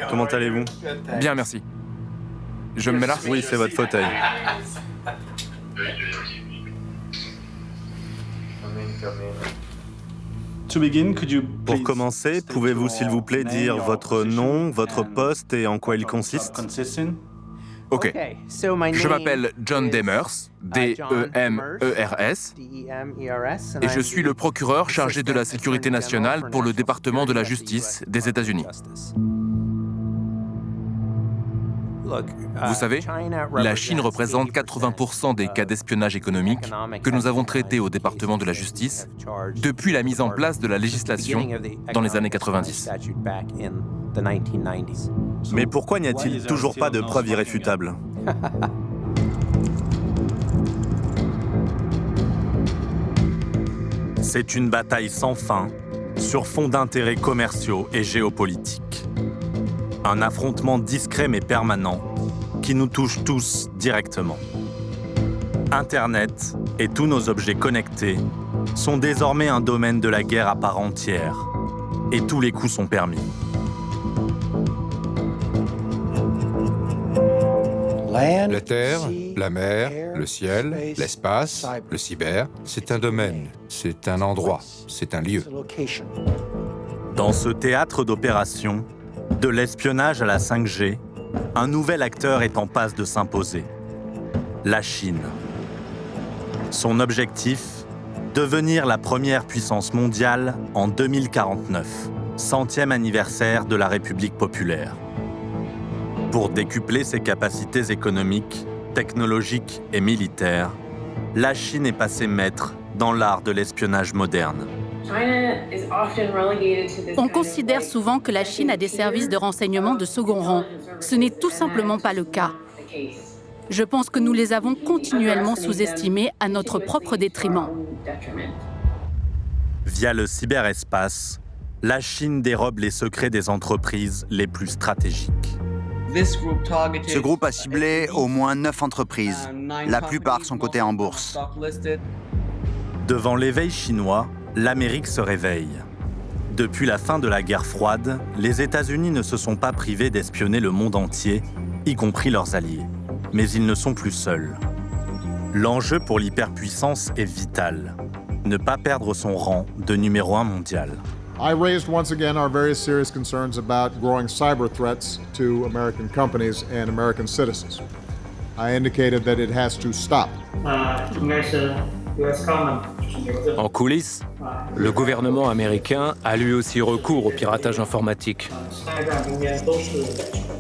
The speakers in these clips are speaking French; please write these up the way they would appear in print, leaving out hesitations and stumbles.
comment allez-vous? Bien, merci. Je me mets là? Oui, c'est votre fauteuil. Pour commencer, pouvez-vous s'il vous plaît dire votre nom, votre poste et en quoi il consiste? Ok. Je m'appelle John Demers, D-E-M-E-R-S, et je suis le procureur chargé de la sécurité nationale pour le département de la justice des États-Unis. Vous savez, la Chine représente 80% des cas d'espionnage économique que nous avons traités au département de la justice depuis la mise en place de la législation dans les années 90. Mais pourquoi n'y a-t-il toujours pas de preuves irréfutables? C'est une bataille sans fin sur fond d'intérêts commerciaux et géopolitiques. Un affrontement discret mais permanent qui nous touche tous directement. Internet et tous nos objets connectés sont désormais un domaine de la guerre à part entière et tous les coups sont permis. La terre, la mer, le ciel, l'espace, le cyber, c'est un domaine, c'est un endroit, c'est un lieu. Dans ce théâtre d'opération, de l'espionnage à la 5G, un nouvel acteur est en passe de s'imposer. La Chine. Son objectif, devenir la première puissance mondiale en 2049, 100e anniversaire de la République populaire. Pour décupler ses capacités économiques, technologiques et militaires, la Chine est passée maître dans l'art de l'espionnage moderne. On considère souvent que la Chine a des services de renseignement de second rang. Ce n'est tout simplement pas le cas. Je pense que nous les avons continuellement sous-estimés à notre propre détriment. Via le cyberespace, la Chine dérobe les secrets des entreprises les plus stratégiques. Ce groupe a ciblé au moins 9 entreprises. La plupart sont cotées en bourse. Devant l'éveil chinois, l'Amérique se réveille. Depuis la fin de la guerre froide, les États-Unis ne se sont pas privés d'espionner le monde entier, y compris leurs alliés. Mais ils ne sont plus seuls. L'enjeu pour l'hyperpuissance est vital. Ne pas perdre son rang de numéro 1 mondial. I raised once again our very serious concerns about growing cyber threats to American companies and American citizens. I indicated that it has to stop. En coulisses, le gouvernement américain a lui aussi recours au piratage informatique.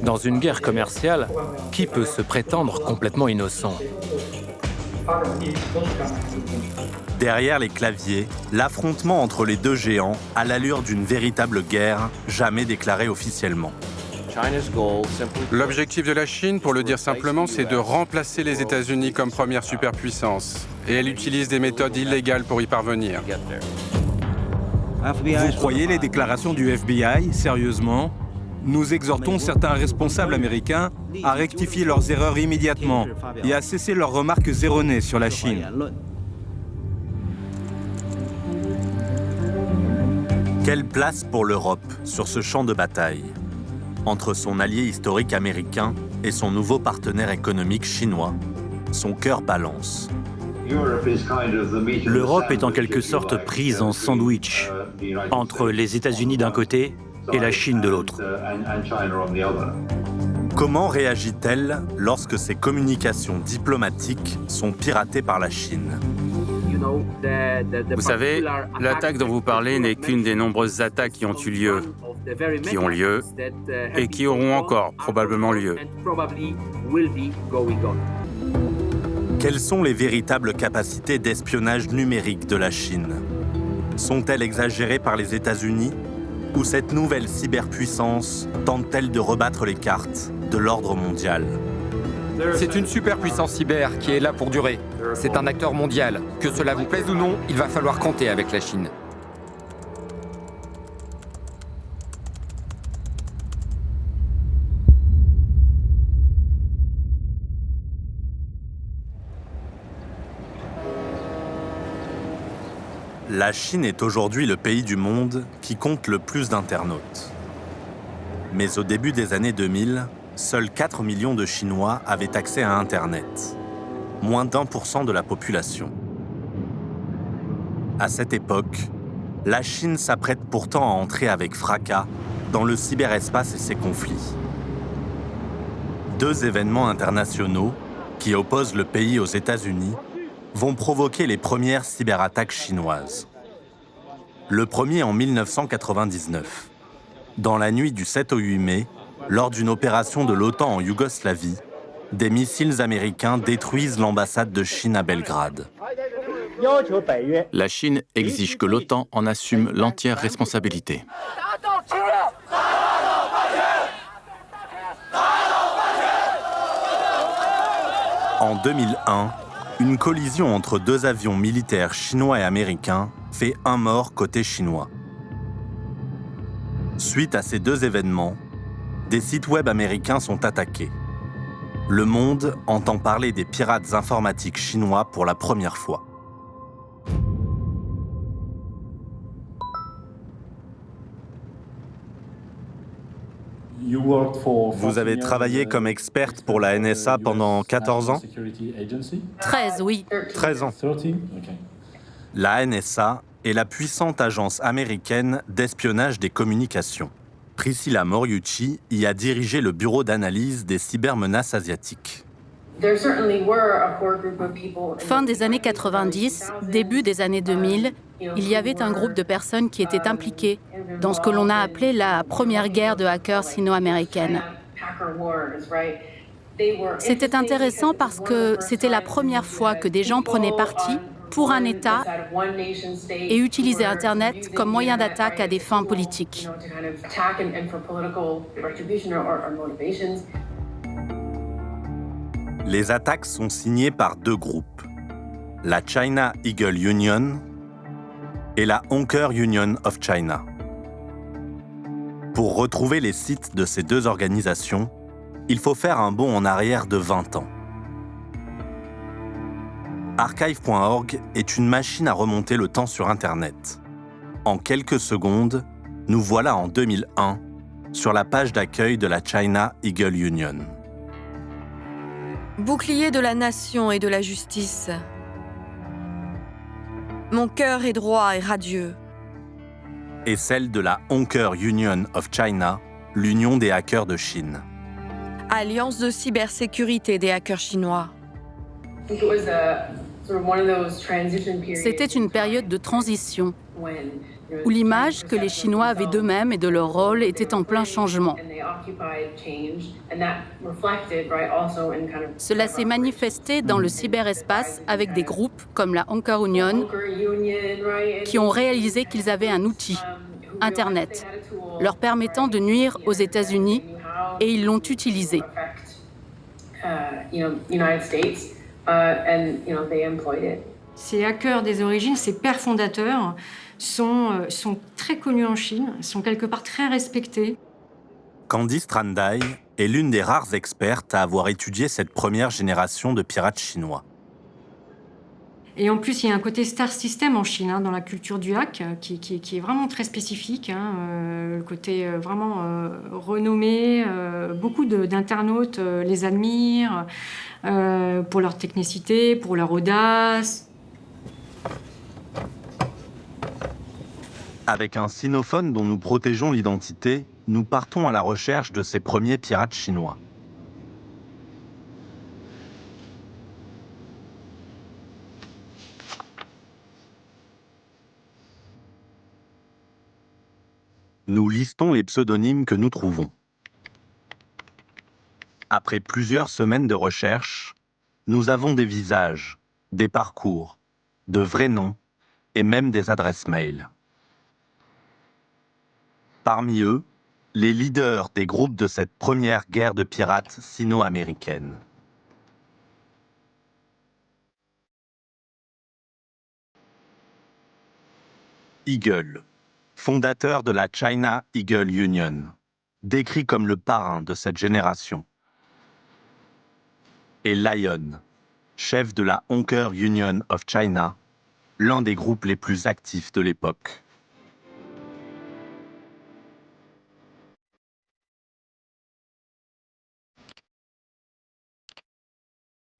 Dans une guerre commerciale, qui peut se prétendre complètement innocent? Derrière les claviers, l'affrontement entre les deux géants a l'allure d'une véritable guerre jamais déclarée officiellement. L'objectif de la Chine, pour le dire simplement, c'est de remplacer les États-Unis comme première superpuissance. Et elle utilise des méthodes illégales pour y parvenir. Vous croyez les déclarations du FBI, sérieusement? Nous exhortons certains responsables américains à rectifier leurs erreurs immédiatement et à cesser leurs remarques erronées sur la Chine. Quelle place pour l'Europe sur ce champ de bataille? Entre son allié historique américain et son nouveau partenaire économique chinois, son cœur balance. L'Europe est en quelque sorte prise en sandwich entre les États-Unis d'un côté et la Chine de l'autre. Comment réagit-elle lorsque ses communications diplomatiques sont piratées par la Chine? Vous savez, l'attaque dont vous parlez n'est qu'une des nombreuses attaques qui ont eu lieu, qui ont lieu et qui auront encore probablement lieu. Quelles sont les véritables capacités d'espionnage numérique de la Chine? Sont-elles exagérées par les États-Unis? Ou cette nouvelle cyberpuissance tente-t-elle de rebattre les cartes de l'ordre mondial? C'est une superpuissance cyber qui est là pour durer. C'est un acteur mondial. Que cela vous plaise ou non, il va falloir compter avec la Chine. La Chine est aujourd'hui le pays du monde qui compte le plus d'internautes. Mais au début des années 2000, seuls 4 millions de Chinois avaient accès à Internet, moins d'1% de la population. À cette époque, la Chine s'apprête pourtant à entrer avec fracas dans le cyberespace et ses conflits. Deux événements internationaux qui opposent le pays aux États-Unis vont provoquer les premières cyberattaques chinoises. Le premier en 1999. Dans la nuit du 7 au 8 mai, lors d'une opération de l'OTAN en Yougoslavie, des missiles américains détruisent l'ambassade de Chine à Belgrade. La Chine exige que l'OTAN en assume l'entière responsabilité. En 2001, une collision entre deux avions militaires chinois et américains fait un mort côté chinois. Suite à ces deux événements, des sites web américains sont attaqués. Le Monde entend parler des pirates informatiques chinois pour la première fois. Vous avez travaillé comme experte pour la NSA pendant 14 ans ? 13, oui. 13 ans. La NSA est la puissante agence américaine d'espionnage des communications. Priscilla Moriucci y a dirigé le bureau d'analyse des cybermenaces asiatiques. Fin des années 90, début des années 2000, il y avait un groupe de personnes qui étaient impliquées dans ce que l'on a appelé la première guerre de hackers sino-américaine. C'était intéressant parce que c'était la première fois que des gens prenaient parti pour un État et utilisaient Internet comme moyen d'attaque à des fins politiques. Les attaques sont signées par deux groupes, la China Eagle Union et la Honker Union of China. Pour retrouver les sites de ces deux organisations, il faut faire un bond en arrière de 20 ans. Archive.org est une machine à remonter le temps sur Internet. En quelques secondes, nous voilà en 2001 sur la page d'accueil de la China Eagle Union. Bouclier de la nation et de la justice. Mon cœur est droit et radieux. Et celle de la Honker Union of China, l'union des hackers de Chine. Alliance de cybersécurité des hackers chinois. C'était une période de transition où l'image que les Chinois avaient d'eux-mêmes et de leur rôle était en plein changement. Cela s'est manifesté dans le cyberespace avec des groupes comme la Honker Union qui ont réalisé qu'ils avaient un outil, Internet, leur permettant de nuire aux États-Unis et ils l'ont utilisé. Ces hackers des origines, ces pères fondateurs, sont très connus en Chine, sont quelque part très respectés. Candice Trandai est l'une des rares expertes à avoir étudié cette première génération de pirates chinois. Et en plus, il y a un côté star system en Chine, dans la culture du hack, qui est vraiment très spécifique. Le côté vraiment renommé. Beaucoup d'internautes les admirent pour leur technicité, pour leur audace. Avec un sinophone dont nous protégeons l'identité, nous partons à la recherche de ces premiers pirates chinois. Nous listons les pseudonymes que nous trouvons. Après plusieurs semaines de recherche, nous avons des visages, des parcours, de vrais noms et même des adresses mail. Parmi eux, les leaders des groupes de cette première guerre de pirates sino-américaine. Eagle, fondateur de la China Eagle Union, décrit comme le parrain de cette génération. Et Lion, chef de la Honker Union of China, l'un des groupes les plus actifs de l'époque.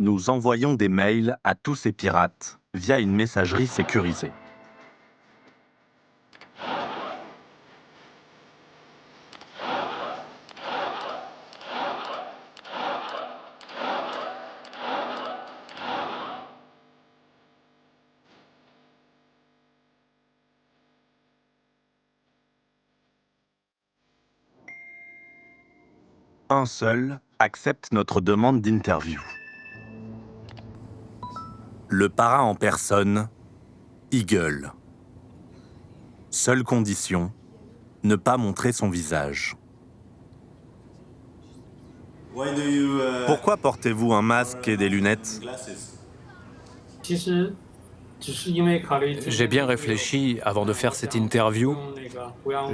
nous envoyons des mails à tous ces pirates via une messagerie sécurisée. Un seul accepte notre demande d'interview. Le para en personne, Eagle. Seule condition, ne pas montrer son visage. Pourquoi portez-vous un masque et des lunettes? J'ai bien réfléchi avant de faire cette interview.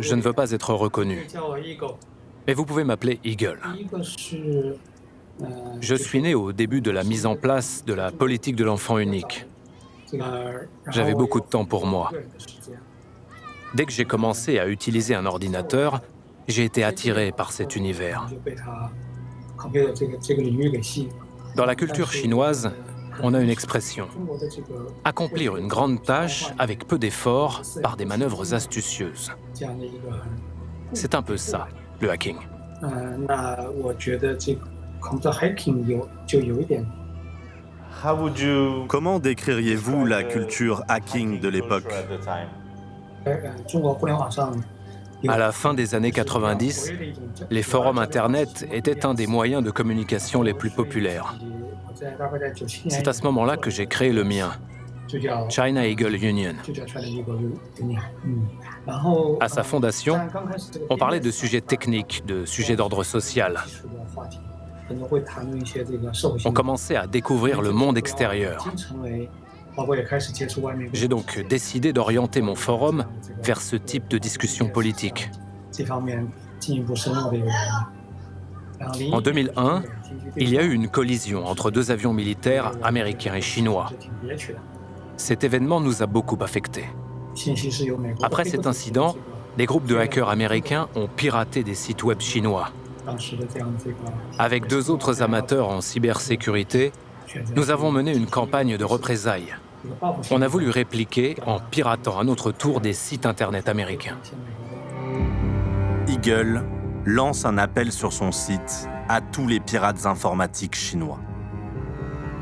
Je ne veux pas être reconnu. Mais vous pouvez m'appeler Eagle. Je suis né au début de la mise en place de la politique de l'enfant unique. J'avais beaucoup de temps pour moi. Dès que j'ai commencé à utiliser un ordinateur, j'ai été attiré par cet univers. Dans la culture chinoise, on a une expression. Accomplir une grande tâche avec peu d'efforts par des manœuvres astucieuses. C'est un peu ça, le hacking. Comment décririez-vous la culture hacking de l'époque? À la fin des années 90, les forums Internet étaient un des moyens de communication les plus populaires. C'est à ce moment-là que j'ai créé le mien, China Eagle Union. À sa fondation, on parlait de sujets techniques, de sujets d'ordre social. On commençait à découvrir le monde extérieur. J'ai donc décidé d'orienter mon forum vers ce type de discussion politique. En 2001, il y a eu une collision entre deux avions militaires américains et chinois. Cet événement nous a beaucoup affectés. Après cet incident, des groupes de hackers américains ont piraté des sites web chinois. Avec deux autres amateurs en cybersécurité, nous avons mené une campagne de représailles. On a voulu répliquer en piratant à notre tour des sites Internet américains. Eagle lance un appel sur son site à tous les pirates informatiques chinois.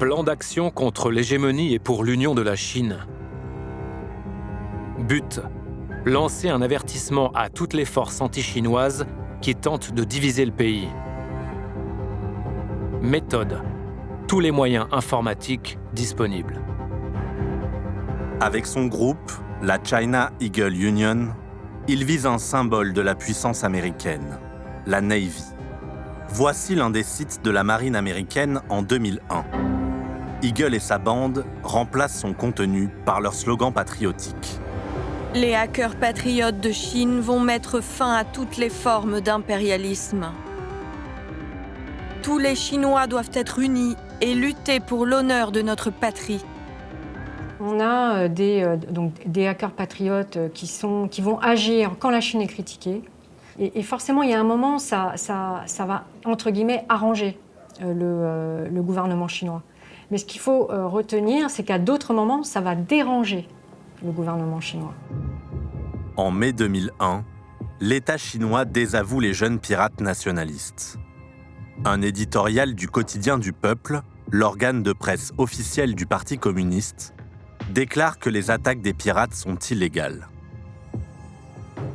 Plan d'action contre l'hégémonie et pour l'union de la Chine. But, lancer un avertissement à toutes les forces anti-chinoises qui tentent de diviser le pays. Méthode, tous les moyens informatiques disponibles. Avec son groupe, la China Eagle Union, il vise un symbole de la puissance américaine, la Navy. Voici l'un des sites de la marine américaine en 2001. Eagle et sa bande remplacent son contenu par leur slogan patriotique. Les hackers patriotes de Chine vont mettre fin à toutes les formes d'impérialisme. Tous les Chinois doivent être unis et lutter pour l'honneur de notre patrie. On a des hackers patriotes qui vont agir quand la Chine est critiquée. Et forcément, il y a un moment, ça va, entre guillemets, arranger le gouvernement chinois. Mais ce qu'il faut retenir, c'est qu'à d'autres moments, ça va déranger le gouvernement chinois. En mai 2001, l'État chinois désavoue les jeunes pirates nationalistes. Un éditorial du quotidien du peuple, l'organe de presse officiel du Parti communiste, déclare que les attaques des pirates sont illégales.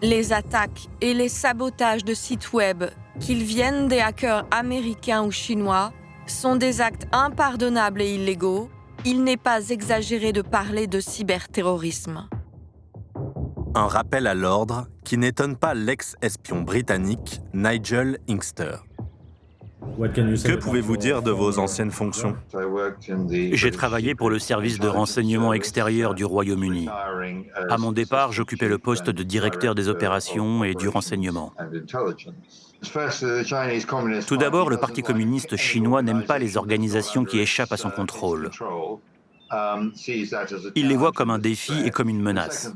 Les attaques et les sabotages de sites web, qu'ils viennent des hackers américains ou chinois, sont des actes impardonnables et illégaux. Il n'est pas exagéré de parler de cyberterrorisme. Un rappel à l'ordre qui n'étonne pas l'ex-espion britannique Nigel Inkster. Que pouvez-vous dire de vos anciennes fonctions? J'ai travaillé pour le service de renseignement extérieur du Royaume-Uni. À mon départ, j'occupais le poste de directeur des opérations et du renseignement. Tout d'abord, le Parti communiste chinois n'aime pas les organisations qui échappent à son contrôle. Il les voit comme un défi et comme une menace.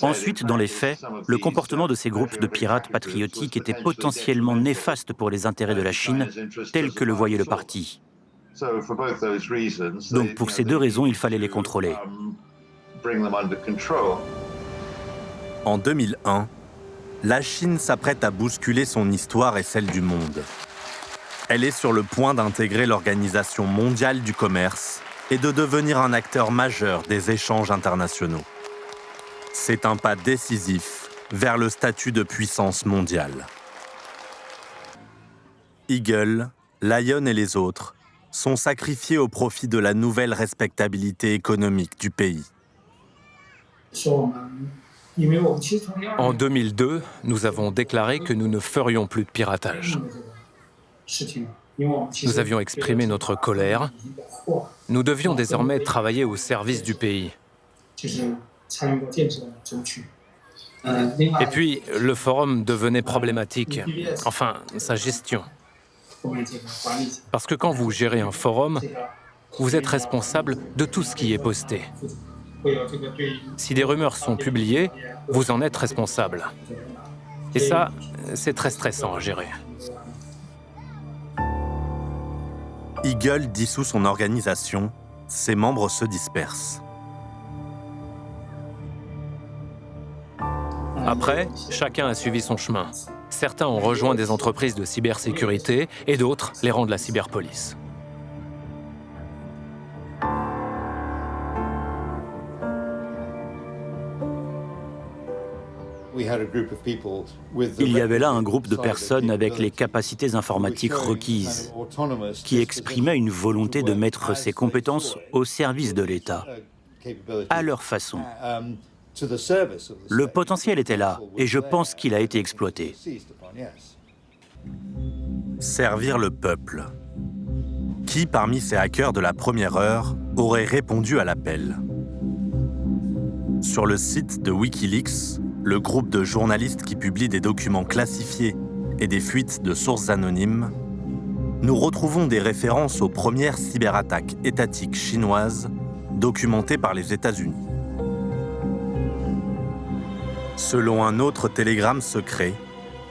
Ensuite, dans les faits, le comportement de ces groupes de pirates patriotiques était potentiellement néfaste pour les intérêts de la Chine, tel que le voyait le parti. Donc pour ces deux raisons, il fallait les contrôler. En 2001, la Chine s'apprête à bousculer son histoire et celle du monde. Elle est sur le point d'intégrer l'Organisation mondiale du commerce et de devenir un acteur majeur des échanges internationaux. C'est un pas décisif vers le statut de puissance mondiale. Eagle, Lion et les autres sont sacrifiés au profit de la nouvelle respectabilité économique du pays. En 2002, nous avons déclaré que nous ne ferions plus de piratage. Nous avions exprimé notre colère. Nous devions désormais travailler au service du pays. Et puis, le forum devenait problématique. Enfin, sa gestion. Parce que quand vous gérez un forum, vous êtes responsable de tout ce qui est posté. Si des rumeurs sont publiées, vous en êtes responsable. Et ça, c'est très stressant à gérer. Eagle dissout son organisation, ses membres se dispersent. Après, chacun a suivi son chemin. Certains ont rejoint des entreprises de cybersécurité et d'autres les rangs de la cyberpolice. Il y avait là un groupe de personnes avec les capacités informatiques requises, qui exprimaient une volonté de mettre ces compétences au service de l'État, à leur façon. Le potentiel était là, et je pense qu'il a été exploité. Servir le peuple. Qui, parmi ces hackers de la première heure, aurait répondu à l'appel? Sur le site de Wikileaks, le groupe de journalistes qui publie des documents classifiés et des fuites de sources anonymes, nous retrouvons des références aux premières cyberattaques étatiques chinoises documentées par les États-Unis. Selon un autre télégramme secret,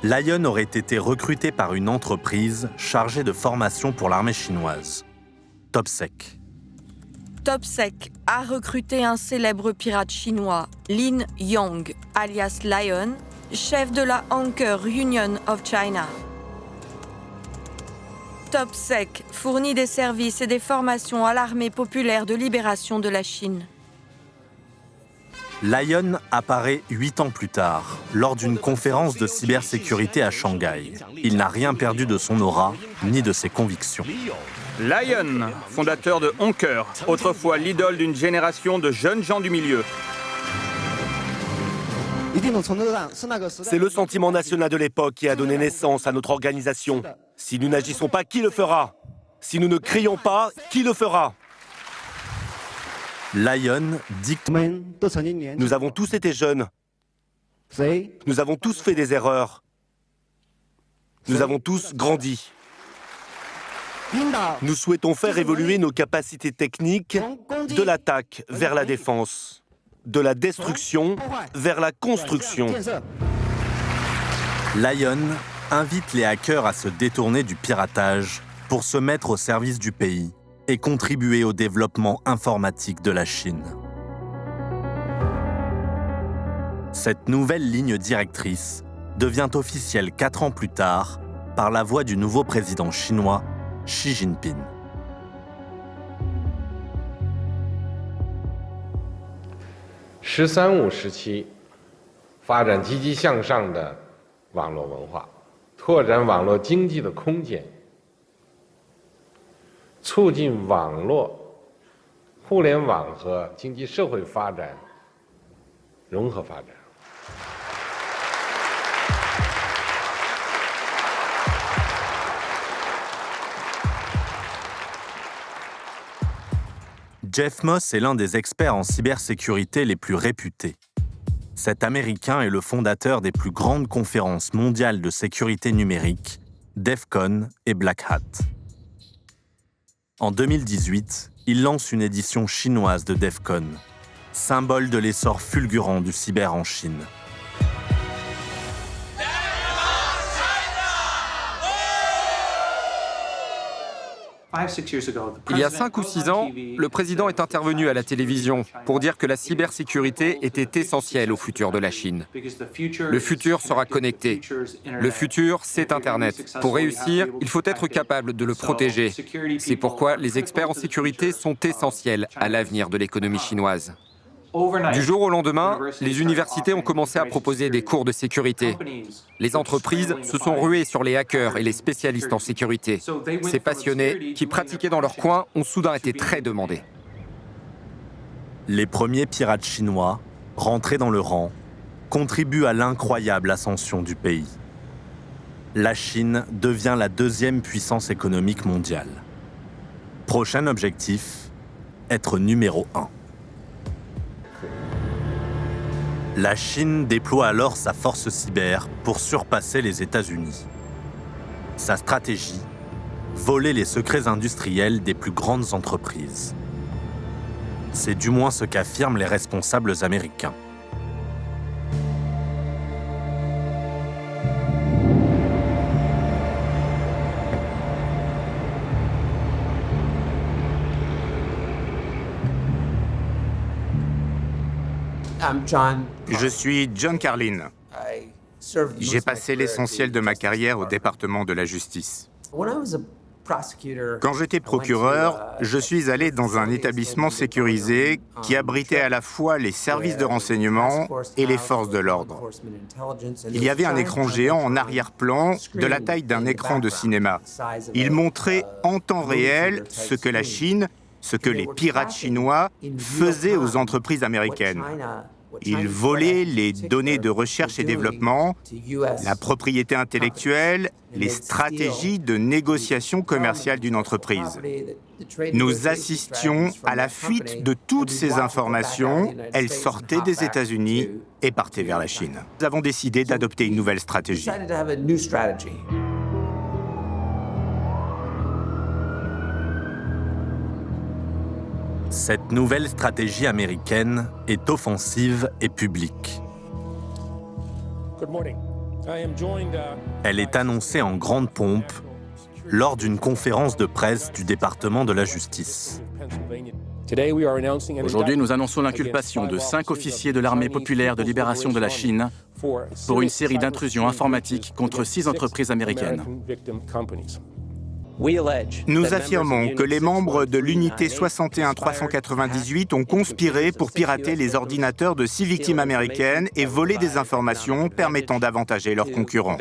Lion aurait été recruté par une entreprise chargée de formation pour l'armée chinoise, Topsec. Topsec a recruté un célèbre pirate chinois, Lin Yong, alias Lion, chef de la Anchor Union of China. Topsec fournit des services et des formations à l'armée populaire de libération de la Chine. Lion apparaît 8 ans plus tard, lors d'une conférence de cybersécurité à Shanghai. Il n'a rien perdu de son aura, ni de ses convictions. Lion, fondateur de Anchor, autrefois l'idole d'une génération de jeunes gens du milieu. C'est le sentiment national de l'époque qui a donné naissance à notre organisation. Si nous n'agissons pas, qui le fera? Si nous ne crions pas, qui le fera? Lion dicte. Nous avons tous été jeunes. Nous avons tous fait des erreurs. Nous avons tous grandi. Nous souhaitons faire évoluer nos capacités techniques de l'attaque vers la défense, de la destruction vers la construction. Lion invite les hackers à se détourner du piratage pour se mettre au service du pays et contribuer au développement informatique de la Chine. Cette nouvelle ligne directrice devient officielle 4 ans plus tard par la voix du nouveau président chinois, Xi Jinping. “十三五”时期，发展积极向上的网络文化，拓展网络经济的空间，促进网络、互联网和经济社会发展融合发展。 Jeff Moss est l'un des experts en cybersécurité les plus réputés. Cet Américain est le fondateur des plus grandes conférences mondiales de sécurité numérique, DEF CON et Black Hat. En 2018, il lance une édition chinoise de DEF CON, symbole de l'essor fulgurant du cyber en Chine. Il y a 5 ou 6 ans, le président est intervenu à la télévision pour dire que la cybersécurité était essentielle au futur de la Chine. Le futur sera connecté. Le futur, c'est Internet. Pour réussir, il faut être capable de le protéger. C'est pourquoi les experts en sécurité sont essentiels à l'avenir de l'économie chinoise. Du jour au lendemain, les universités ont commencé à proposer des cours de sécurité. Les entreprises se sont ruées sur les hackers et les spécialistes en sécurité. Ces passionnés, qui pratiquaient dans leur coin, ont soudain été très demandés. Les premiers pirates chinois, rentrés dans le rang, contribuent à l'incroyable ascension du pays. La Chine devient la 2e puissance économique mondiale. Prochain objectif, être numéro 1. La Chine déploie alors sa force cyber pour surpasser les États-Unis. Sa stratégie, voler les secrets industriels des plus grandes entreprises. C'est du moins ce qu'affirment les responsables américains. Je suis John Carlin. J'ai passé l'essentiel de ma carrière au département de la justice. Quand j'étais procureur, je suis allé dans un établissement sécurisé qui abritait à la fois les services de renseignement et les forces de l'ordre. Il y avait un écran géant en arrière-plan de la taille d'un écran de cinéma. Il montrait en temps réel ce que la Chine, ce que les pirates chinois faisaient aux entreprises américaines. Ils volaient les données de recherche et développement, la propriété intellectuelle, les stratégies de négociation commerciale d'une entreprise. Nous assistions à la fuite de toutes ces informations. Elles sortaient des États-Unis et partaient vers la Chine. Nous avons décidé d'adopter une nouvelle stratégie. Cette nouvelle stratégie américaine est offensive et publique. Elle est annoncée en grande pompe lors d'une conférence de presse du département de la justice. Aujourd'hui, nous annonçons l'inculpation de 5 officiers de l'armée populaire de libération de la Chine pour une série d'intrusions informatiques contre 6 entreprises américaines. Nous affirmons que les membres de l'unité 61-398 ont conspiré pour pirater les ordinateurs de 6 victimes américaines et voler des informations permettant d'avantager leurs concurrents.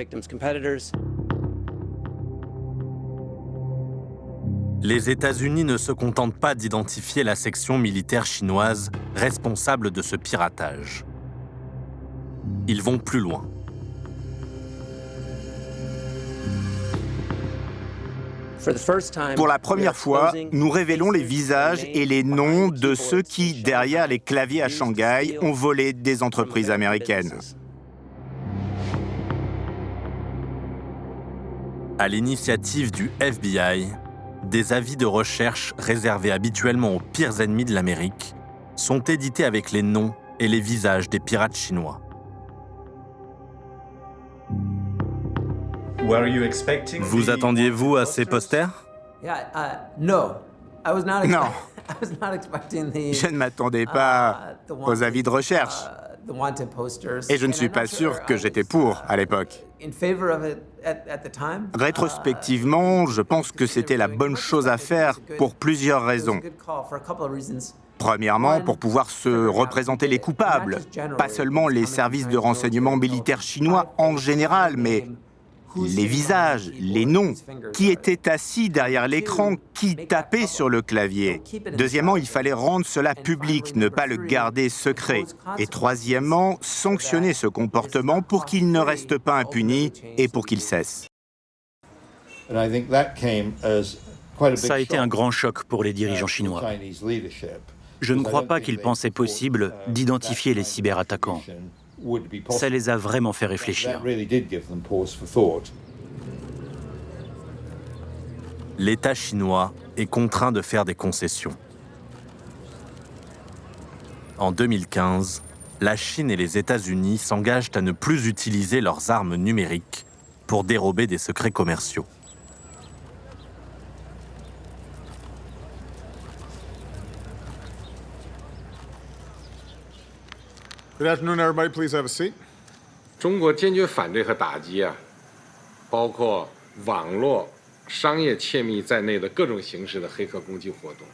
Les États-Unis ne se contentent pas d'identifier la section militaire chinoise responsable de ce piratage. Ils vont plus loin. Pour la première fois, nous révélons les visages et les noms de ceux qui, derrière les claviers à Shanghai, ont volé des entreprises américaines. À l'initiative du FBI, des avis de recherche réservés habituellement aux pires ennemis de l'Amérique sont édités avec les noms et les visages des pirates chinois. Vous attendiez-vous à ces posters? Non. Je ne m'attendais pas aux avis de recherche. Et je ne suis pas sûr que j'étais pour à l'époque. Rétrospectivement, je pense que c'était la bonne chose à faire pour plusieurs raisons. Premièrement, pour pouvoir se représenter les coupables, pas seulement les services de renseignement militaires chinois en général, mais les visages, les noms, qui étaient assis derrière l'écran, qui tapaient sur le clavier. Deuxièmement, il fallait rendre cela public, ne pas le garder secret. Et troisièmement, sanctionner ce comportement pour qu'il ne reste pas impuni et pour qu'il cesse. Ça a été un grand choc pour les dirigeants chinois. Je ne crois pas qu'ils pensaient possible d'identifier les cyberattaquants. Ça les a vraiment fait réfléchir. L'État chinois est contraint de faire des concessions. En 2015, la Chine et les États-Unis s'engagent à ne plus utiliser leurs armes numériques pour dérober des secrets commerciaux. Good afternoon, everybody. Please have a seat. 中国坚决反对和打击包括网络、商业窃密在内的各种形式的黑客攻击活动。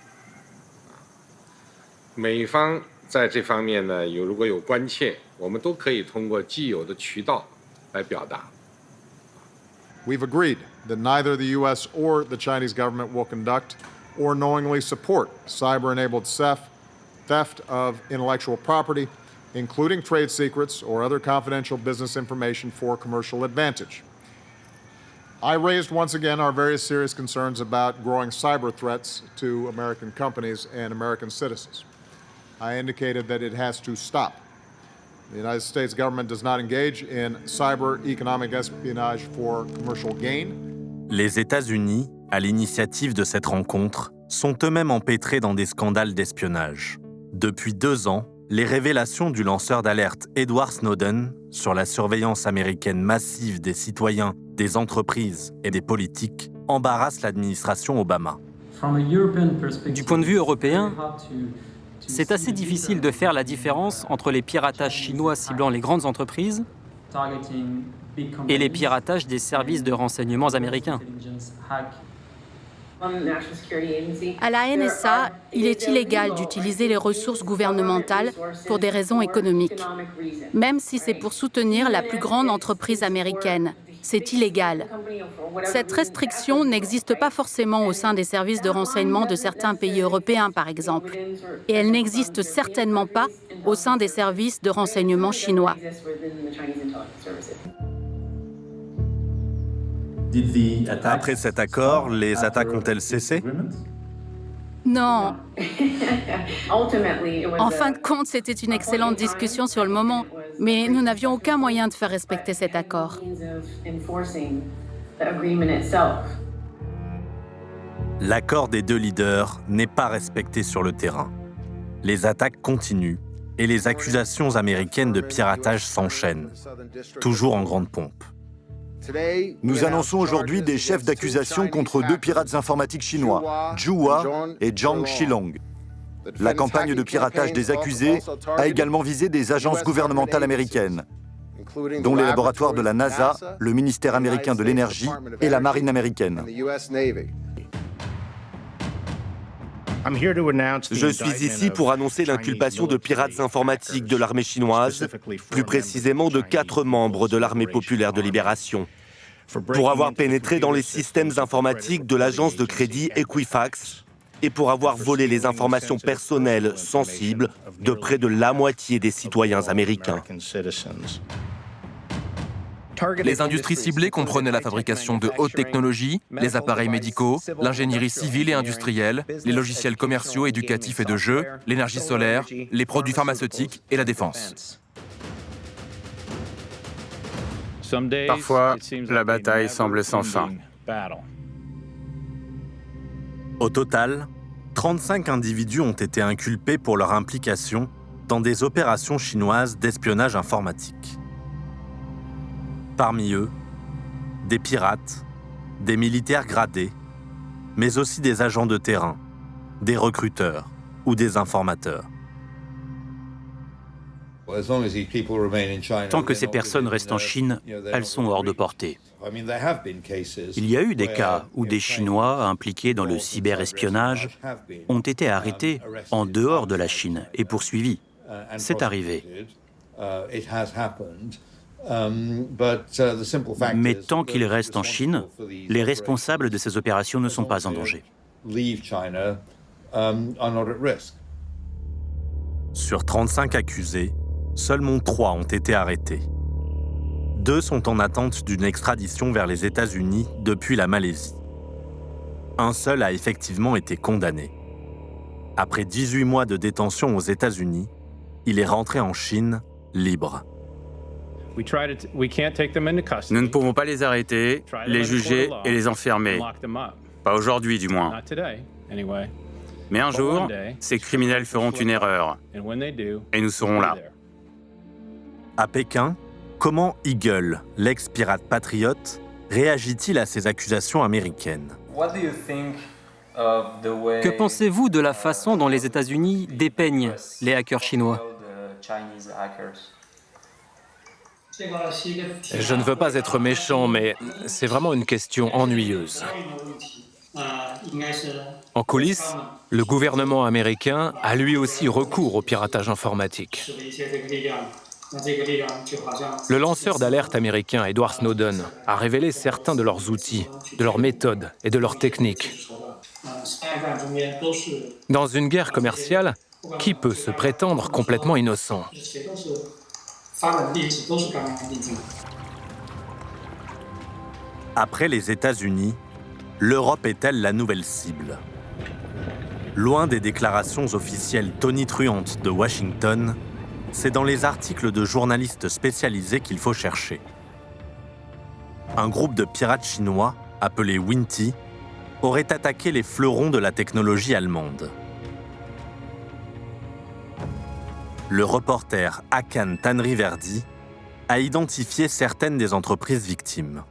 美方在这方面呢，如果有关切，我们都可以通过既有的渠道来表达。We've agreed that neither the U.S. or the Chinese government will conduct or knowingly support cyber-enabled theft of intellectual property, including trade secrets or other confidential business information for commercial advantage. I raised once again our very serious concerns about growing cyber threats to American companies and American citizens. I indicated that it has to stop. The United States government does not engage in cyber economic espionage for commercial gain. Les États-Unis, à l'initiative de cette rencontre, sont eux-mêmes empêtrés dans des scandales d'espionnage. Depuis 2 ans, les révélations du lanceur d'alerte Edward Snowden sur la surveillance américaine massive des citoyens, des entreprises et des politiques embarrassent l'administration Obama. Du point de vue européen, c'est assez difficile de faire la différence entre les piratages chinois ciblant les grandes entreprises et les piratages des services de renseignement américains. À la NSA, il est illégal d'utiliser les ressources gouvernementales pour des raisons économiques, même si c'est pour soutenir la plus grande entreprise américaine. C'est illégal. Cette restriction n'existe pas forcément au sein des services de renseignement de certains pays européens, par exemple, et elle n'existe certainement pas au sein des services de renseignement chinois. Après cet accord, les attaques ont-elles cessé? Non. En fin de compte, c'était une excellente discussion sur le moment, mais nous n'avions aucun moyen de faire respecter cet accord. L'accord des 2 leaders n'est pas respecté sur le terrain. Les attaques continuent et les accusations américaines de piratage s'enchaînent, toujours en grande pompe. Nous annonçons aujourd'hui des chefs d'accusation contre 2 pirates informatiques chinois, Zhu Hua et Zhang Shilong. La campagne de piratage des accusés a également visé des agences gouvernementales américaines, dont les laboratoires de la NASA, le ministère américain de l'énergie et la marine américaine. Je suis ici pour annoncer l'inculpation de pirates informatiques de l'armée chinoise, plus précisément de 4 membres de l'armée populaire de libération, pour avoir pénétré dans les systèmes informatiques de l'agence de crédit Equifax et pour avoir volé les informations personnelles sensibles de près de la moitié des citoyens américains. Les industries ciblées comprenaient la fabrication de haute technologie, les appareils médicaux, l'ingénierie civile et industrielle, les logiciels commerciaux, éducatifs et de jeux, l'énergie solaire, les produits pharmaceutiques et la défense. Parfois, la bataille semble sans fin. Au total, 35 individus ont été inculpés pour leur implication dans des opérations chinoises d'espionnage informatique. Parmi eux, des pirates, des militaires gradés, mais aussi des agents de terrain, des recruteurs ou des informateurs. Tant que ces personnes restent en Chine, elles sont hors de portée. Il y a eu des cas où des Chinois impliqués dans le cyberespionnage ont été arrêtés en dehors de la Chine et poursuivis. C'est arrivé. Mais tant qu'ils restent en Chine, les responsables de ces opérations ne sont pas en danger. Sur 35 accusés, seulement 3 ont été arrêtés. 2 sont en attente d'une extradition vers les États-Unis depuis la Malaisie. Un seul a effectivement été condamné. Après 18 mois de détention aux États-Unis, il est rentré en Chine libre. Nous ne pouvons pas les arrêter, les juger et les enfermer. Pas aujourd'hui, du moins. Mais un jour, ces criminels feront une erreur. Et nous serons là. À Pékin, comment Eagle, l'ex-pirate patriote, réagit-il à ces accusations américaines? Que pensez-vous de la façon dont les États-Unis dépeignent les hackers chinois? Je ne veux pas être méchant, mais c'est vraiment une question ennuyeuse. En coulisses, le gouvernement américain a lui aussi recours au piratage informatique. Le lanceur d'alerte américain Edward Snowden a révélé certains de leurs outils, de leurs méthodes et de leurs techniques. Dans une guerre commerciale, qui peut se prétendre complètement innocent? Après les États-Unis, l'Europe est-elle la nouvelle cible? Loin des déclarations officielles tonitruantes de Washington, c'est dans les articles de journalistes spécialisés qu'il faut chercher. Un groupe de pirates chinois, appelé Winty, aurait attaqué les fleurons de la technologie allemande. Le reporter Hakan Tanriverdi a identifié certaines des entreprises victimes.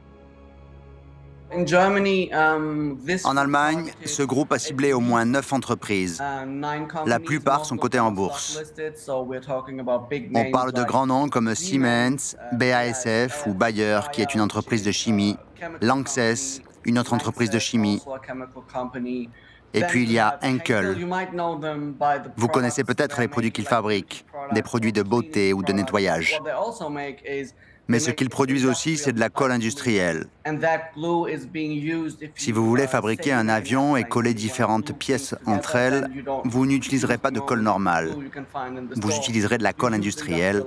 En Allemagne, ce groupe a ciblé au moins 9 entreprises. La plupart sont cotées en bourse. On parle de grands noms comme Siemens, BASF ou Bayer, qui est une entreprise de chimie, Lanxess, une autre entreprise de chimie. Et puis il y a Henkel. Vous connaissez peut-être les produits qu'ils fabriquent, des produits de beauté ou de nettoyage. Mais ce qu'ils produisent aussi, c'est de la colle industrielle. Si vous voulez fabriquer un avion et coller différentes pièces entre elles, vous n'utiliserez pas de colle normale. Vous utiliserez de la colle industrielle.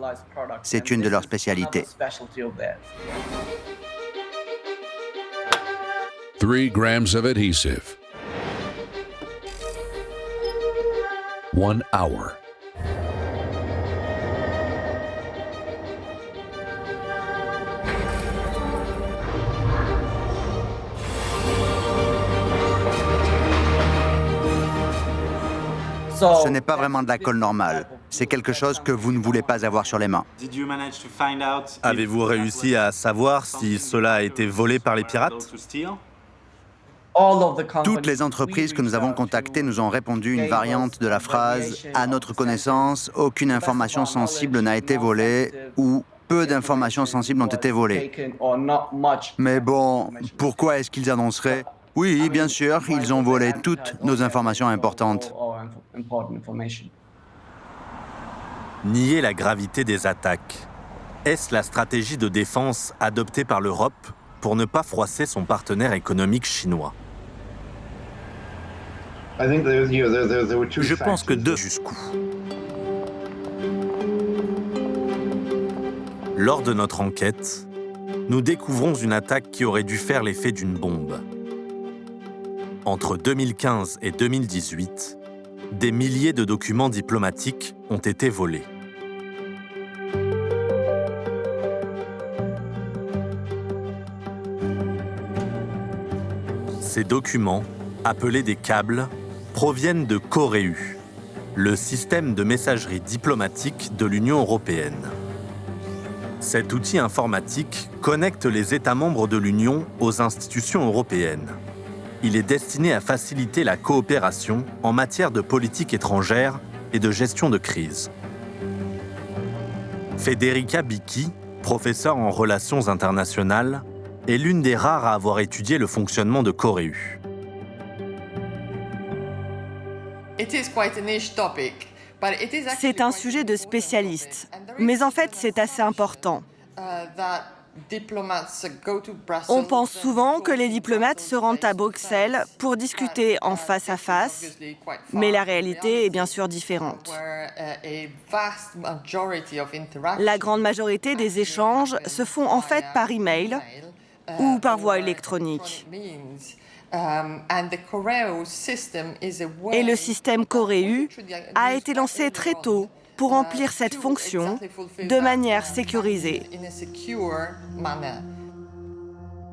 C'est une de leurs spécialités. 3 grams of adhesive. 1 hour. Ce n'est pas vraiment de la colle normale. C'est quelque chose que vous ne voulez pas avoir sur les mains. Avez-vous réussi à savoir si cela a été volé par les pirates? Toutes les entreprises que nous avons contactées nous ont répondu une variante de la phrase « À notre connaissance, aucune information sensible n'a été volée » ou « Peu d'informations sensibles ont été volées ». Mais bon, pourquoi est-ce qu'ils annonceraient « Oui, bien sûr, ils ont volé toutes nos informations importantes ». Nier la gravité des attaques. Est-ce la stratégie de défense adoptée par l'Europe pour ne pas froisser son partenaire économique chinois? Je pense que jusqu'où? Lors de notre enquête, nous découvrons une attaque qui aurait dû faire l'effet d'une bombe. Entre 2015 et 2018, des milliers de documents diplomatiques ont été volés. Ces documents, appelés des câbles, proviennent de Coreu, le système de messagerie diplomatique de l'Union européenne. Cet outil informatique connecte les États membres de l'Union aux institutions européennes. Il est destiné à faciliter la coopération en matière de politique étrangère et de gestion de crise. Federica Bicchi, professeure en relations internationales, est l'une des rares à avoir étudié le fonctionnement de Coreu. C'est un sujet de spécialiste, mais en fait c'est assez important. On pense souvent que les diplomates se rendent à Bruxelles pour discuter en face à face, mais la réalité est bien sûr différente. La grande majorité des échanges se font en fait par email ou par voie électronique. Et le système Coreu a été lancé très tôt pour remplir cette fonction de manière sécurisée.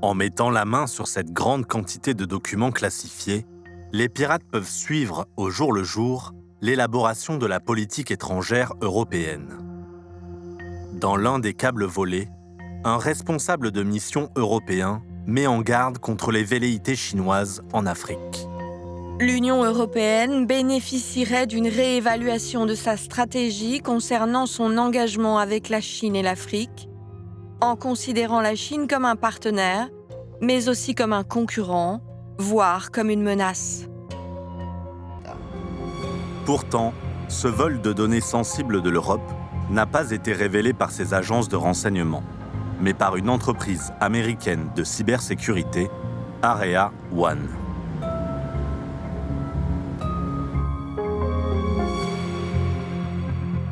En mettant la main sur cette grande quantité de documents classifiés, les pirates peuvent suivre au jour le jour l'élaboration de la politique étrangère européenne. Dans l'un des câbles volés, un responsable de mission européen met en garde contre les velléités chinoises en Afrique. L'Union européenne bénéficierait d'une réévaluation de sa stratégie concernant son engagement avec la Chine et l'Afrique, en considérant la Chine comme un partenaire, mais aussi comme un concurrent, voire comme une menace. Pourtant, ce vol de données sensibles de l'Europe n'a pas été révélé par ses agences de renseignement, mais par une entreprise américaine de cybersécurité, Area One.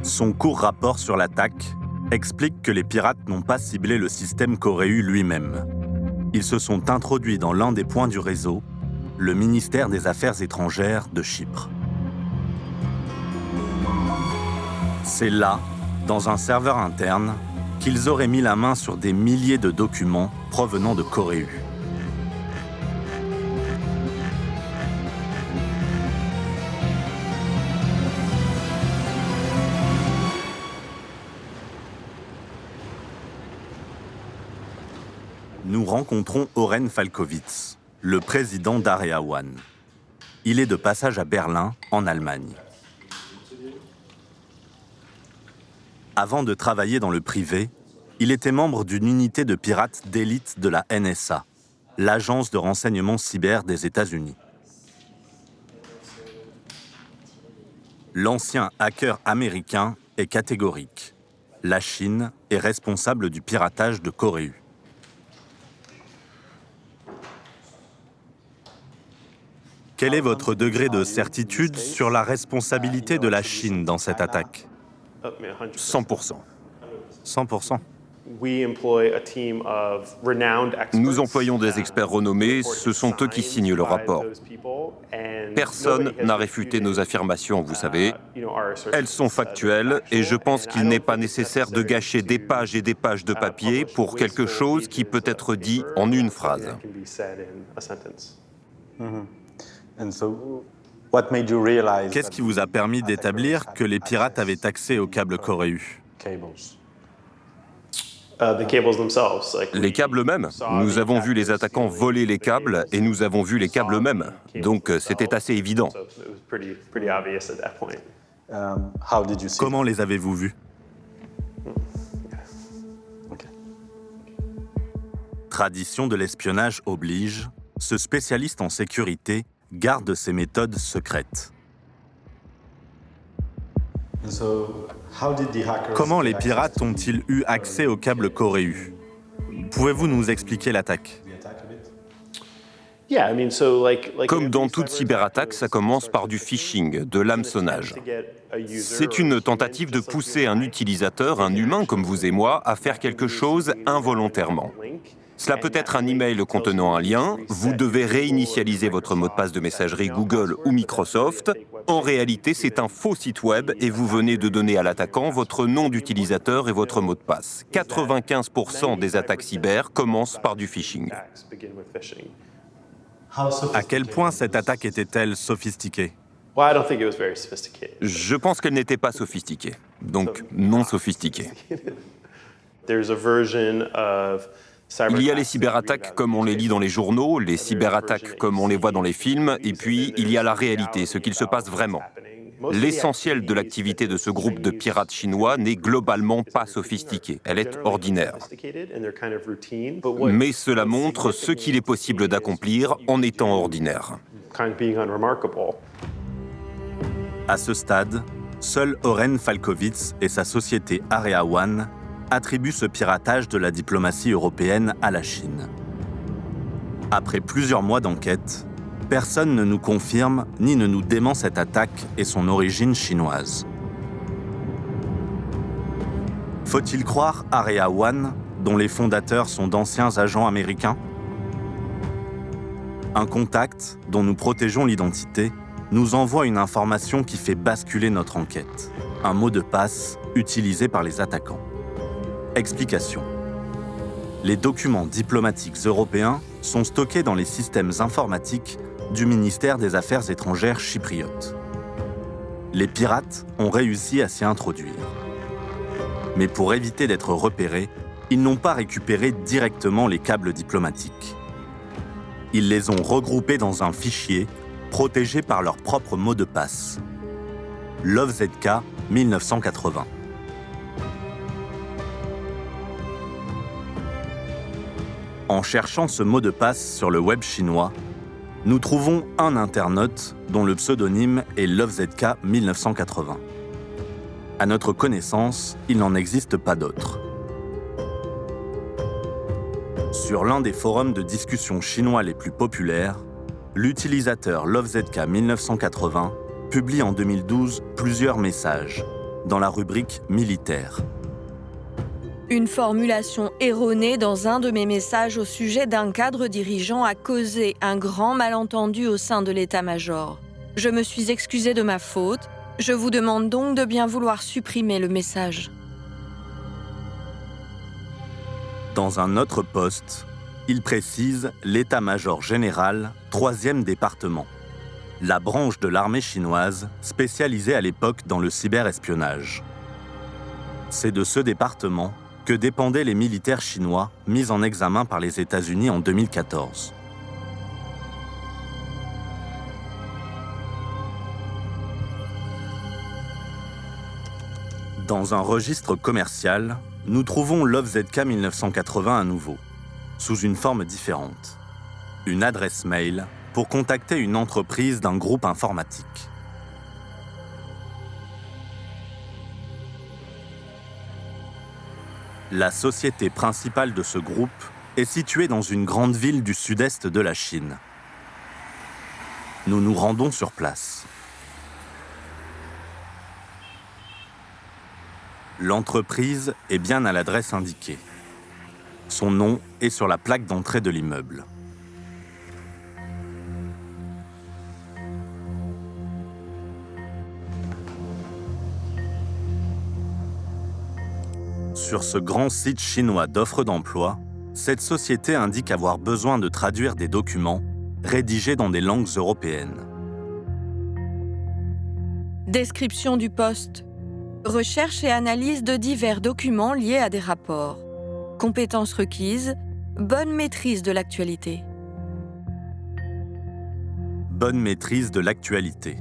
Son court rapport sur l'attaque explique que les pirates n'ont pas ciblé le système Coreu lui-même. Ils se sont introduits dans l'un des points du réseau, le ministère des Affaires étrangères de Chypre. C'est là, dans un serveur interne, qu'ils auraient mis la main sur des milliers de documents provenant de Coreu. Nous rencontrons Oren Falkovits, le président d'Area One. Il est de passage à Berlin, en Allemagne. Avant de travailler dans le privé, il était membre d'une unité de pirates d'élite de la NSA, l'agence de renseignement cyber des États-Unis. L'ancien hacker américain est catégorique. La Chine est responsable du piratage de Coreu. Quel est votre degré de certitude sur la responsabilité de la Chine dans cette attaque ? 100%. 100%. Nous employons des experts renommés, ce sont eux qui signent le rapport. Personne n'a réfuté nos affirmations, vous savez. Elles sont factuelles et je pense qu'il n'est pas nécessaire de gâcher des pages et des pages de papier pour quelque chose qui peut être dit en une phrase. Qu'est-ce qui vous a permis d'établir que les pirates avaient accès aux câbles Coreu ? Les câbles eux-mêmes. Nous avons vu les attaquants voler les câbles et nous avons vu les câbles eux-mêmes. Donc c'était assez évident. Comment les avez-vous vus ? Tradition de l'espionnage oblige, ce spécialiste en sécurité garde ses méthodes secrètes. Comment les pirates ont-ils eu accès au câble Coreu ? Pouvez-vous nous expliquer l'attaque ? Comme dans toute cyberattaque, ça commence par du phishing, de l'hameçonnage. C'est une tentative de pousser un utilisateur, un humain comme vous et moi, à faire quelque chose involontairement. Cela peut être un email contenant un lien, vous devez réinitialiser votre mot de passe de messagerie Google ou Microsoft. En réalité, c'est un faux site web et vous venez de donner à l'attaquant votre nom d'utilisateur et votre mot de passe. 95% des attaques cyber commencent par du phishing. À quel point cette attaque était-elle sophistiquée ? Je pense qu'elle n'était pas sophistiquée, donc non sophistiquée. Il y a les cyberattaques comme on les lit dans les journaux, les cyberattaques comme on les voit dans les films, et puis il y a la réalité, ce qu'il se passe vraiment. L'essentiel de l'activité de ce groupe de pirates chinois n'est globalement pas sophistiqué, elle est ordinaire. Mais cela montre ce qu'il est possible d'accomplir en étant ordinaire. À ce stade, seul Oren Falkovits et sa société Area One attribuent ce piratage de la diplomatie européenne à la Chine. Après plusieurs mois d'enquête, personne ne nous confirme ni ne nous dément cette attaque et son origine chinoise. Faut-il croire Area One, dont les fondateurs sont d'anciens agents américains ? Un contact, dont nous protégeons l'identité, nous envoie une information qui fait basculer notre enquête. Un mot de passe utilisé par les attaquants. Explication. Les documents diplomatiques européens sont stockés dans les systèmes informatiques du ministère des Affaires étrangères chypriote. Les pirates ont réussi à s'y introduire. Mais pour éviter d'être repérés, ils n'ont pas récupéré directement les câbles diplomatiques. Ils les ont regroupés dans un fichier protégés par leur propre mot de passe. LoveZK 1980. En cherchant ce mot de passe sur le web chinois, nous trouvons un internaute dont le pseudonyme est LoveZK 1980. À notre connaissance, il n'en existe pas d'autres. Sur l'un des forums de discussion chinois les plus populaires, l'utilisateur LoveZK 1980 publie en 2012 plusieurs messages dans la rubrique militaire. Une formulation erronée dans un de mes messages au sujet d'un cadre dirigeant a causé un grand malentendu au sein de l'état-major. Je me suis excusée de ma faute. Je vous demande donc de bien vouloir supprimer le message. Dans un autre post, il précise l'état-major général 3e département, la branche de l'armée chinoise spécialisée à l'époque dans le cyberespionnage. C'est de ce département que dépendaient les militaires chinois mis en examen par les États-Unis en 2014. Dans un registre commercial, nous trouvons LoveZK 1980 à nouveau, sous une forme différente. Une adresse mail pour contacter une entreprise d'un groupe informatique. La société principale de ce groupe est située dans une grande ville du sud-est de la Chine. Nous nous rendons sur place. L'entreprise est bien à l'adresse indiquée. Son nom est sur la plaque d'entrée de l'immeuble. Sur ce grand site chinois d'offres d'emploi, cette société indique avoir besoin de traduire des documents rédigés dans des langues européennes. Description du poste. Recherche et analyse de divers documents liés à des rapports. Compétences requises. Bonne maîtrise de l'actualité. Bonne maîtrise de l'actualité.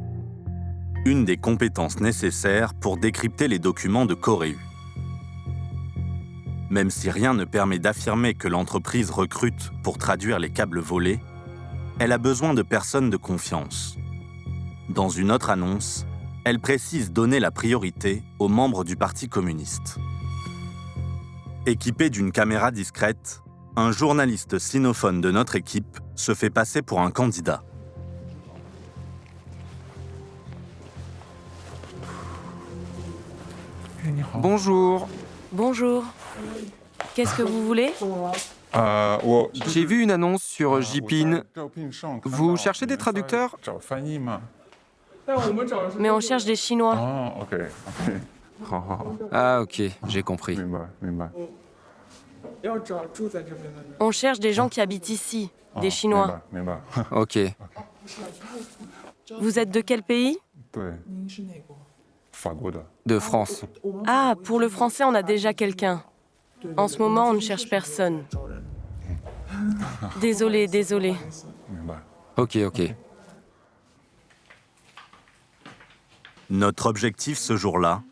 Une des compétences nécessaires pour décrypter les documents de Corée. Même si rien ne permet d'affirmer que l'entreprise recrute pour traduire les câbles volés, elle a besoin de personnes de confiance. Dans une autre annonce, elle précise donner la priorité aux membres du Parti communiste. Équipé d'une caméra discrète, un journaliste sinophone de notre équipe se fait passer pour un candidat. Bonjour. Bonjour. Qu'est-ce que vous voulez? J'ai vu une annonce sur Jipin. Vous cherchez des traducteurs? Mais on cherche des Chinois. Ah ok, j'ai compris. On cherche des gens qui habitent ici, des Chinois. Ok. Vous êtes de quel pays? De France. Ah, pour le français, on a déjà quelqu'un. En ce moment, on ne cherche personne. Désolé. Ok. Notre objectif ce jour-là,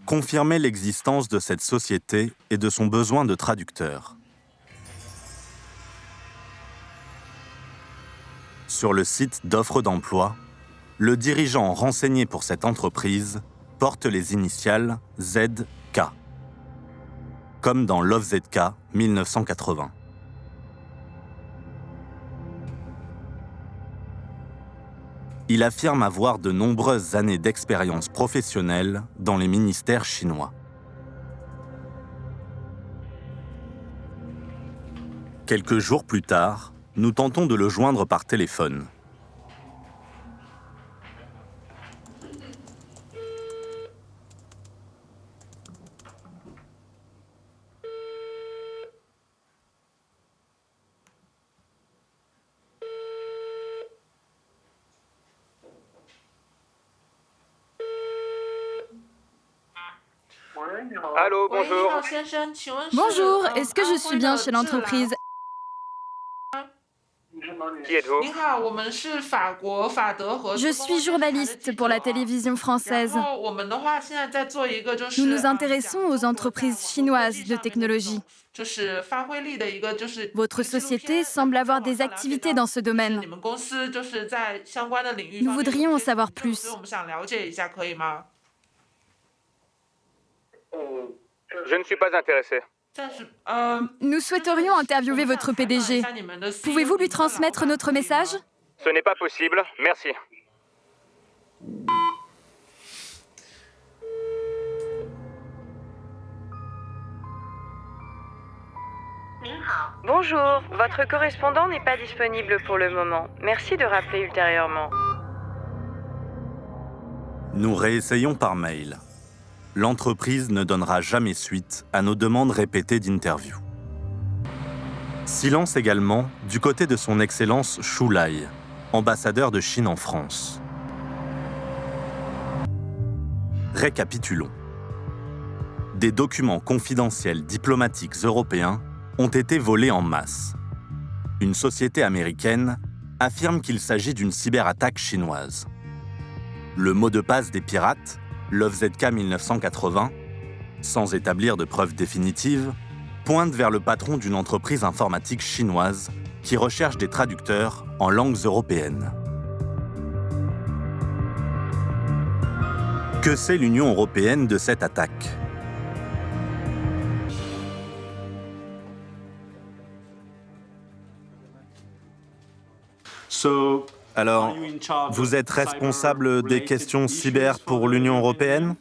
confirmer l'existence de cette société et de son besoin de traducteurs. Sur le site d'offres d'emploi, le dirigeant renseigné pour cette entreprise porte les initiales ZK, comme dans LoveZK 1980. Il affirme avoir de nombreuses années d'expérience professionnelle dans les ministères chinois. Quelques jours plus tard, nous tentons de le joindre par téléphone. Allô, bonjour. Bonjour, est-ce que je suis bien chez l'entreprise Qui êtes-vous? Je suis journaliste pour la télévision française. Nous nous intéressons aux entreprises chinoises de technologie. Votre société semble avoir des activités dans ce domaine. Nous voudrions en savoir plus. Je ne suis pas intéressé. Nous souhaiterions interviewer votre PDG. Pouvez-vous lui transmettre notre message? Ce n'est pas possible, merci. Bonjour, votre correspondant n'est pas disponible pour le moment. Merci de rappeler ultérieurement. Nous réessayons par mail. L'entreprise ne donnera jamais suite à nos demandes répétées d'interview. Silence également du côté de son Excellence Xu Lai, ambassadeur de Chine en France. Récapitulons. Des documents confidentiels diplomatiques européens ont été volés en masse. Une société américaine affirme qu'il s'agit d'une cyberattaque chinoise. Le mot de passe des pirates, LoveZK 1980, sans établir de preuves définitives, pointe vers le patron d'une entreprise informatique chinoise qui recherche des traducteurs en langues européennes. Que sait l'Union européenne de cette attaque ? Alors, vous êtes responsable des questions cyber pour l'Union européenne ?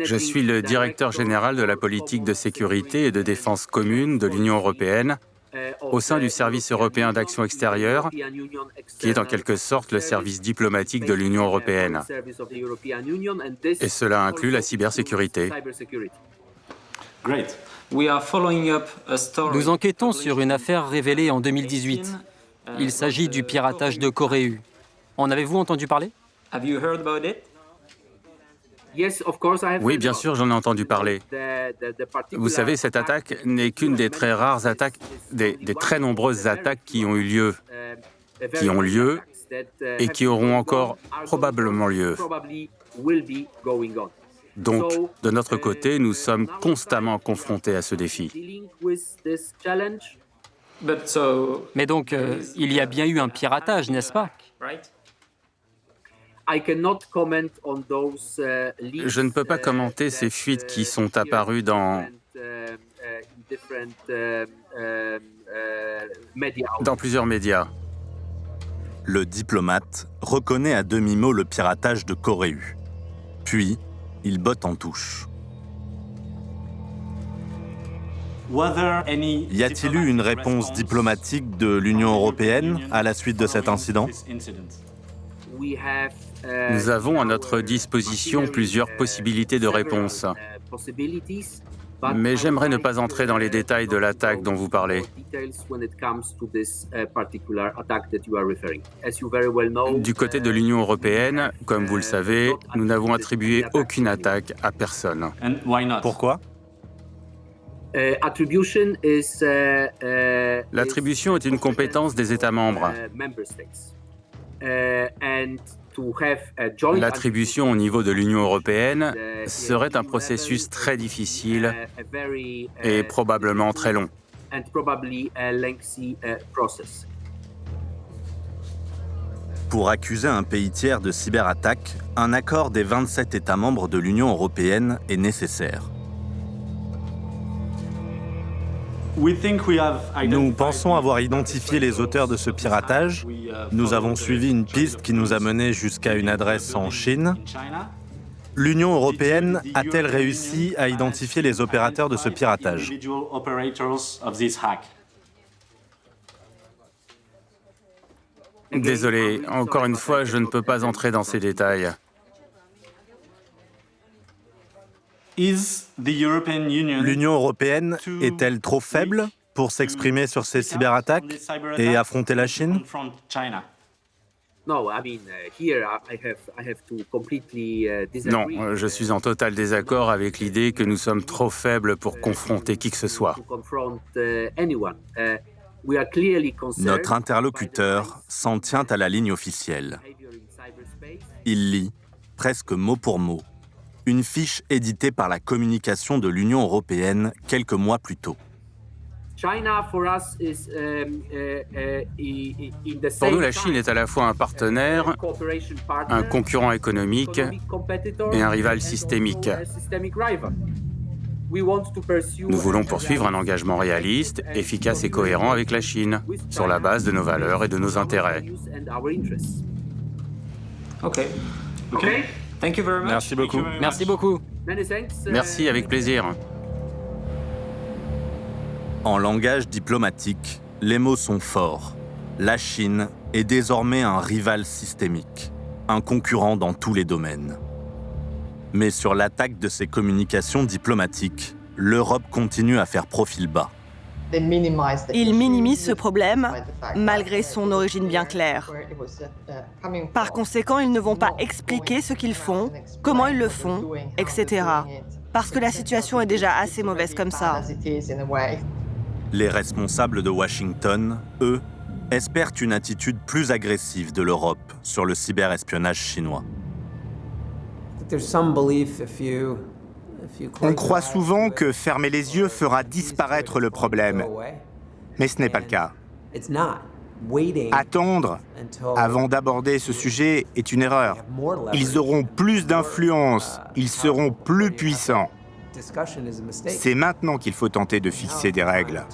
Je suis le directeur général de la politique de sécurité et de défense commune de l'Union européenne au sein du Service européen d'action extérieure, qui est en quelque sorte le service diplomatique de l'Union européenne. Et cela inclut la cybersécurité. Nous enquêtons sur une affaire révélée en 2018. Il s'agit du piratage de Corée. En avez-vous entendu parler? Oui, bien sûr, j'en ai entendu parler. Vous savez, cette attaque n'est qu'une des très rares attaques, des très nombreuses attaques qui ont eu lieu, et qui auront encore probablement lieu. Donc, de notre côté, nous sommes constamment confrontés à ce défi. Mais donc, il y a bien eu un piratage, n'est-ce pas? Je ne peux pas commenter ces fuites qui sont apparues dans plusieurs médias. Le diplomate reconnaît à demi-mot le piratage de Corée. Puis, il botte en touche. Y a-t-il eu une réponse diplomatique de l'Union européenne à la suite de cet incident ? Nous avons à notre disposition plusieurs possibilités de réponse. Mais j'aimerais ne pas entrer dans les détails de l'attaque dont vous parlez. Du côté de l'Union européenne, comme vous le savez, nous n'avons attribué aucune attaque à personne. Pourquoi ? L'attribution est une compétence des États membres. L'attribution au niveau de l'Union européenne serait un processus très difficile et probablement très long. Pour accuser un pays tiers de cyberattaque, un accord des 27 États membres de l'Union européenne est nécessaire. Nous pensons avoir identifié les auteurs de ce piratage. Nous avons suivi une piste qui nous a menés jusqu'à une adresse en Chine. L'Union européenne a-t-elle réussi à identifier les opérateurs de ce piratage ? Désolé, encore une fois, je ne peux pas entrer dans ces détails. L'Union européenne est-elle trop faible pour s'exprimer sur ces cyberattaques et affronter la Chine ? Non, je suis en total désaccord avec l'idée que nous sommes trop faibles pour confronter qui que ce soit. Notre interlocuteur s'en tient à la ligne officielle. Il lit, presque mot pour mot, une fiche éditée par la communication de l'Union européenne quelques mois plus tôt. Pour nous, la Chine est à la fois un partenaire, un concurrent économique et un rival systémique. Nous voulons poursuivre un engagement réaliste, efficace et cohérent avec la Chine, sur la base de nos valeurs et de nos intérêts. Merci beaucoup. Merci beaucoup. Merci, avec plaisir. En langage diplomatique, les mots sont forts. La Chine est désormais un rival systémique, un concurrent dans tous les domaines. Mais sur l'attaque de ces communications diplomatiques, l'Europe continue à faire profil bas. Ils minimisent ce problème, malgré son origine bien claire. Par conséquent, ils ne vont pas expliquer ce qu'ils font, comment ils le font, etc. Parce que la situation est déjà assez mauvaise comme ça. Les responsables de Washington, eux, espèrent une attitude plus agressive de l'Europe sur le cyberespionnage chinois. On croit souvent que fermer les yeux fera disparaître le problème, mais ce n'est pas le cas. Attendre avant d'aborder ce sujet est une erreur. Ils auront plus d'influence, ils seront plus puissants. C'est maintenant qu'il faut tenter de fixer des règles.